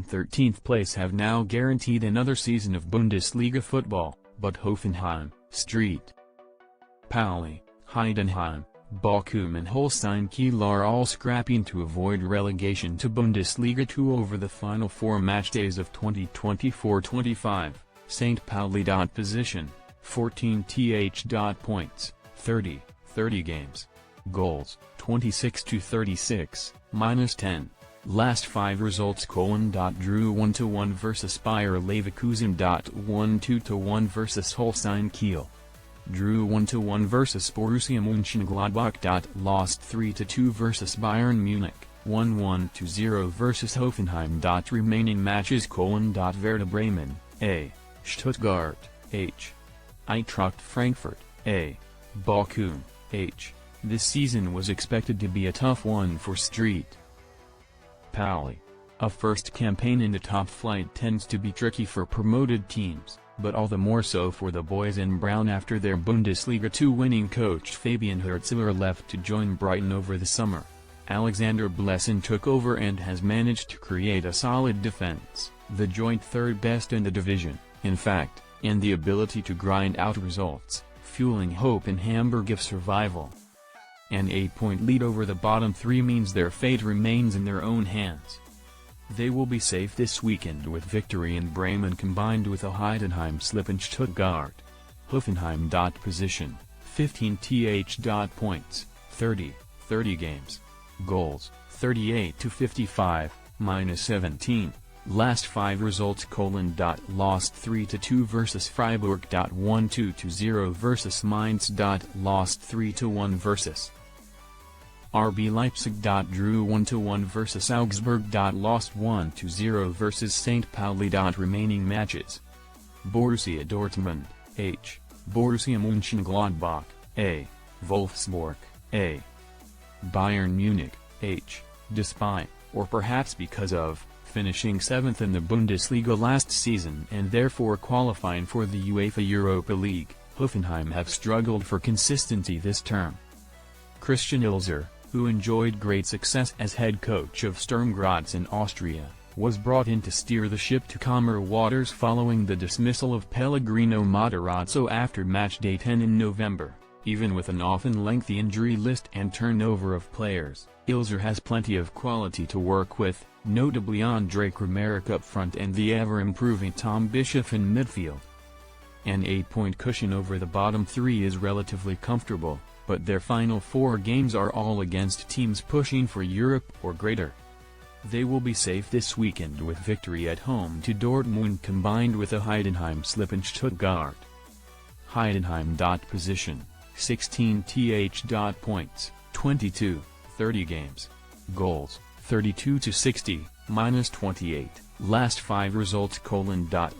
and 13th place have now guaranteed another season of Bundesliga football, but Hoffenheim, St. Pauli, Heidenheim, Bochum and Holstein Kiel are all scrapping to avoid relegation to Bundesliga 2 over the final 4 matchdays of 2024-25. St. Pauli. Position, 14th. Points, 30 games. Goals, 26-36, -10. Last 5 results: drew 1-1 vs Bayer Leverkusen. 1-2-1 vs Holstein Kiel. Drew 1-1 vs Borussia Mönchengladbach. Lost 3-2 vs Bayern Munich. 1-1-0 vs Hoffenheim. Remaining matches: Werder Bremen, A. Stuttgart, H. Eintracht Frankfurt, A. Bochum, H. This season was expected to be a tough one for St. Pauli. A first campaign in the top flight tends to be tricky for promoted teams, but all the more so for the boys in brown after their Bundesliga 2 winning coach Fabian Hürzeler left to join Brighton over the summer. Alexander Blessin took over and has managed to create a solid defense, the joint third best in the division, in fact, and the ability to grind out results, fueling hope in Hamburg of survival. An 8-point lead over the bottom 3 means their fate remains in their own hands. They will be safe this weekend with victory in Bremen combined with a Heidenheim slip in Stuttgart. Hoffenheim. Position, 15th. Points, 30 games. Goals, 38-55, -17. Last 5 results: lost 3-2 vs Freiburg. 1-2-0 vs Mainz. Lost 3-1 vs RB Leipzig. Drew 1-1 vs Augsburg. Lost 1-0 vs St. Pauli. Remaining matches: Borussia Dortmund, H. Borussia Mönchengladbach, A. Wolfsburg, A. Bayern Munich, H. Despite, or perhaps because of, finishing 7th in the Bundesliga last season and therefore qualifying for the UEFA Europa League, Hoffenheim have struggled for consistency this term. Christian Ilzer, who enjoyed great success as head coach of Sturm Graz in Austria, was brought in to steer the ship to calmer waters following the dismissal of Pellegrino Matarazzo after matchday 10 in November. Even with an often lengthy injury list and turnover of players, Ilzer has plenty of quality to work with, notably Andre Kramaric up front and the ever-improving Tom Bischoff in midfield. An 8-point cushion over the bottom 3 is relatively comfortable, but their final 4 games are all against teams pushing for Europe or greater. They will be safe this weekend with victory at home to Dortmund combined with a Heidenheim slip in Stuttgart. Heidenheim. Position, 16th. Points, 30 games. Goals, 32-60, -28. Last 5 results: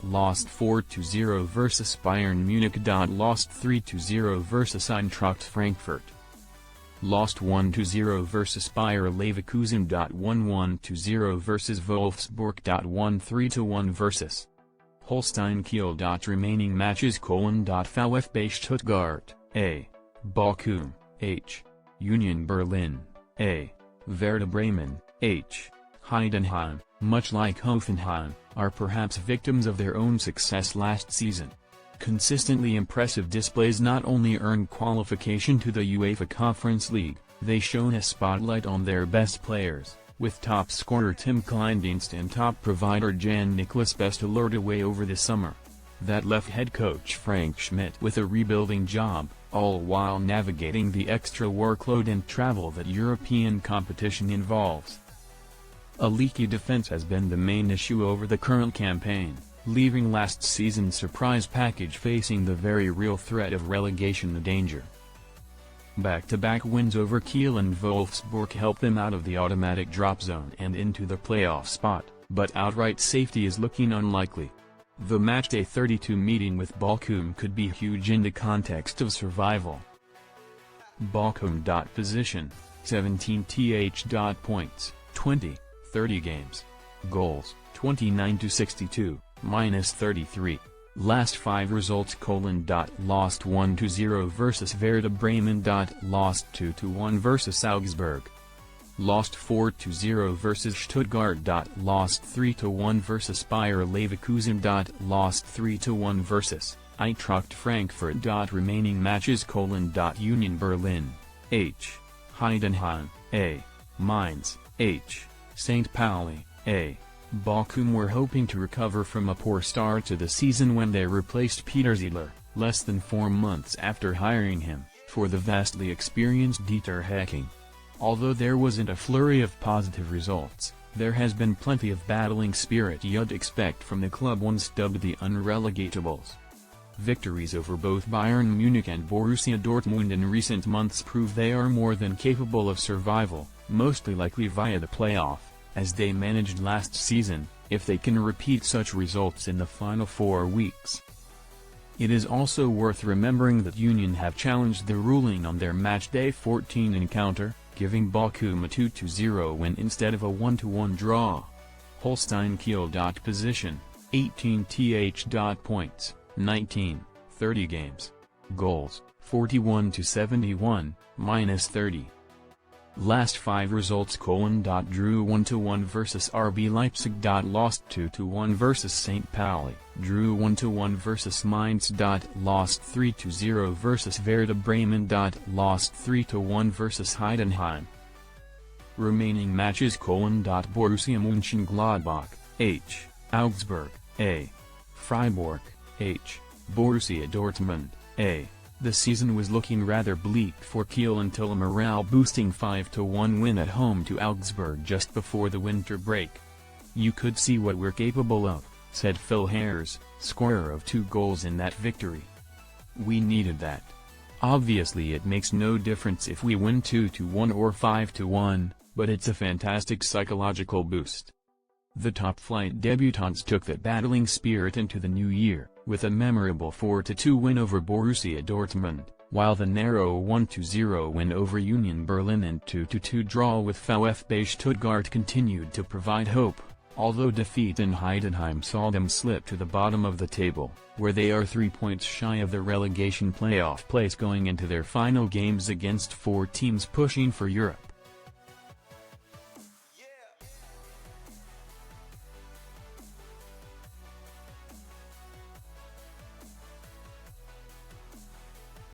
lost 4-0 vs Bayern Munich. Lost 3-0 vs Eintracht Frankfurt. Lost 1-0 vs Bayer Leverkusen. 1-1-0 vs Wolfsburg. 1-3-1 vs Holstein Kiel. Remaining matches: VfB Stuttgart, A. Bochum, H. Union Berlin, A. Werder Bremen, H. Heidenheim, much like Hoffenheim, are perhaps victims of their own success last season. Consistently impressive displays not only earned qualification to the UEFA Conference League, they shone a spotlight on their best players, with top scorer Tim Kleindienst and top provider Jan-Niklas Best lured away over the summer. That left head coach Frank Schmidt with a rebuilding job, all while navigating the extra workload and travel that European competition involves. A leaky defense has been the main issue over the current campaign, leaving last season's surprise package facing the very real threat of relegation a danger. Back-to-back wins over Kiel and Wolfsburg helped them out of the automatic drop zone and into the playoff spot, but outright safety is looking unlikely. The matchday 32 meeting with Bochum could be huge in the context of survival. Bochum. Position, 17th. Points, 30 games. Goals, 29-62, -33. Last 5 results: lost 1-0 vs Werder Bremen. Lost 2-1 vs Augsburg. lost 4-0 versus Stuttgart. Lost 3-1 versus Bayer Leverkusen. Lost 3-1 versus Eintracht Frankfurt. Remaining matches: Union Berlin, H. Heidenheim, A. Mainz, H. St. Pauli, A. Bochum were hoping to recover from a poor start to the season when they replaced Peter Ziedler, less than 4 months after hiring him, for the vastly experienced Dieter Hecking. Although there wasn't a flurry of positive results, there has been plenty of battling spirit you'd expect from the club once dubbed the unrelegatables. Victories over both Bayern Munich and Borussia Dortmund in recent months prove they are more than capable of survival, mostly likely via the playoff, as they managed last season, if they can repeat such results in the final 4 weeks. It is also worth remembering that Union have challenged the ruling on their matchday 14 encounter, giving Bochum a 2-0 win instead of a 1-1 draw. Holstein Kiel. Position, 18th. Points, 19, 30 games. Goals, 41-71, -30. Last 5 results: drew 1-1 versus RB Leipzig. Lost 2-1 versus St. Pauli, drew 1-1 versus Mainz. Lost 3-0 versus Werder Bremen. Lost 3-1 versus Heidenheim. Remaining matches: Borussia Mönchengladbach, H. Augsburg, A. Freiburg, H. Borussia Dortmund, A. The season was looking rather bleak for Kiel until a morale-boosting 5-1 win at home to Augsburg just before the winter break. "You could see what we're capable of," said Phil Hares, scorer of 2 goals in that victory. "We needed that. Obviously it makes no difference if we win 2-1 or 5-1, but it's a fantastic psychological boost." The top-flight debutants took that battling spirit into the new year, with a memorable 4-2 win over Borussia Dortmund, while the narrow 1-0 win over Union Berlin and 2-2 draw with VfB Stuttgart continued to provide hope, although defeat in Heidenheim saw them slip to the bottom of the table, where they are 3 points shy of the relegation playoff place going into their final games against 4 teams pushing for Europe.